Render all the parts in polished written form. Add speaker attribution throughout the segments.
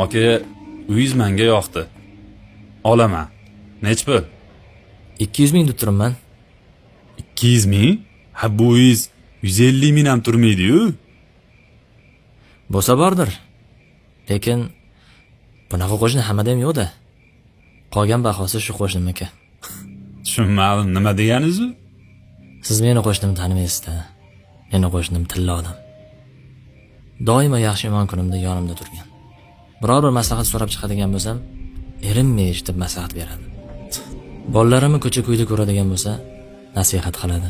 Speaker 1: Aka, uyingiz menga yoqdi. Olaman. Nech pul?
Speaker 2: 200 ming deb turibman.
Speaker 1: 200 ming? Ha, bu uyingiz 150 ming ham turmaydi-yu.
Speaker 2: Bo'lsa bordir. Lekin bunaqa qo'shni hammada ham yo'q-da. Qolgan bahosi shu qo'shnimniki.
Speaker 1: Tushunmadim, nima deganingiz u?
Speaker 2: Siz meni qo'shnimni tanimaysiz-da. Meni qo'shnim tilla odam. Doimo yaxshi yomon kunimda yonimda turgan. Biror bir maslahat so'rab chiqadigan bo'lsam, erinmay eshitib maslahat beradi. Bolalarimni ko'cha-ko'yda ko'radigan bo'lsa, nasihat qiladi.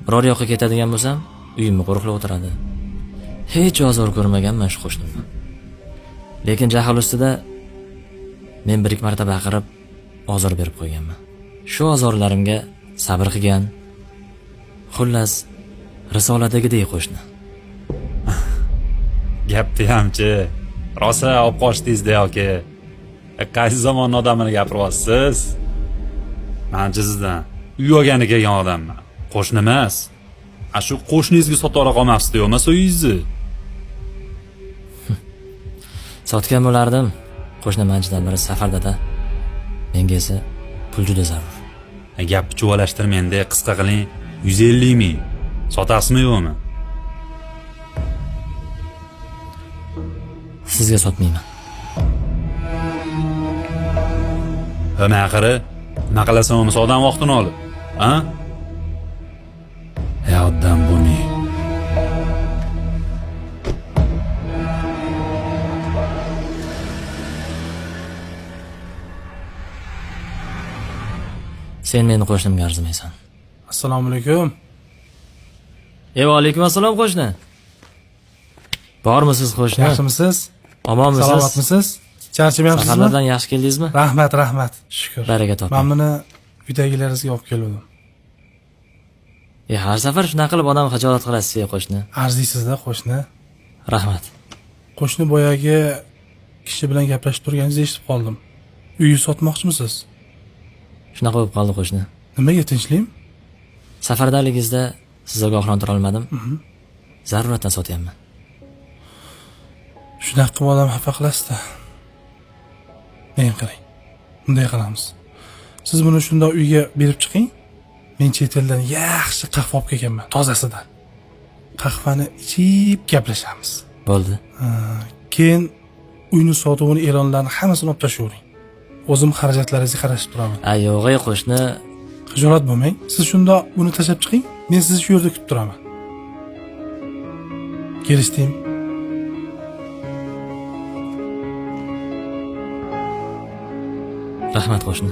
Speaker 2: Biror yoqqa ketadigan bo'lsam, uyimni qo'riqlab o'tiradi. Hech ozor ko'rmaganman shu qo'shnimdan. Lekin jahl ustida men bir ikki marta baqirib ozor berib qo'yganman. Shu ozorlarimga sabr qilgan. Xullas, risoladagiday qo'shni.
Speaker 1: Gapni hamchi. Rosa olib qochdingiz-da yoki. Qaysi zamon odamini gapiryapsiz? Mencha sizdan uy olgani kelgan odamman. Qo'shni emas. Shu qo'shningizga sotora qolmabsiz-da, yo'qmasa uyingizni.
Speaker 2: Sotgan bo'lardim. Qo'shni manchidan biri safarda-da. Menga esa pul juda zarur.
Speaker 1: Gapni chuvalashtirmangda, qisqa qiling. 150 ming. Sotasizmi yo'qmi?
Speaker 2: Sizga sotmayman.
Speaker 1: Nima qiri? Nima qilasan uni sodam vaqtini olib? Ha? Odam buni.
Speaker 2: Sen meni qo'shnimga arzimaysan.
Speaker 3: Assalomu alaykum.
Speaker 2: Va alaykum assalom qo'shni. Bormisiz qo'shni?
Speaker 3: Yaxshimisiz?
Speaker 2: Omonmisiz?
Speaker 3: Salomatmisiz? Charchamayapsizmi?
Speaker 2: Safarlardan yaxshi keldingizmi?
Speaker 3: Rahmat. Shukr.
Speaker 2: Baraka toping.
Speaker 3: Men buni uydagilaringizga olib keldim.
Speaker 2: Har safar shunaqa qilib odam xijolat qilasiz, qo'shni.
Speaker 3: Arziysizda qo'shni.
Speaker 2: Rahmat.
Speaker 3: Qo'shni boyagi kishi bilan gaplashib turganingizni eshitib qoldim. Uyni sotmoqchimisiz?
Speaker 2: Shunaqa bo'lib qoldi qo'shni.
Speaker 3: Nimaga tinchlik?
Speaker 2: Safardaligingizda sizga ogohlantira olmadim. Zaruratdan sotyapman.
Speaker 3: Shunaqa qilib odam xafa qilasiz-da. Men qarang. Bunday qilamiz. Siz buni shunday uyga berib chiqing. Men chet eldan yaxshi qahva olib kelganman, tozasidan. Qahvani ichib gaplashamiz.
Speaker 2: Bo'ldi.
Speaker 3: Keyin uyni sotuvini e'lonlarini hammasini olib tashlayvering. O'zim xarajatlaringizga qarashib turaman.
Speaker 2: Yo'q, qo'shni.
Speaker 3: Xijolat bo'lmang. Siz shunda buni tashlab chiqing. Men sizni shu yerda kutib turaman. Kelishdingmi?
Speaker 2: Rahmat qo'shni.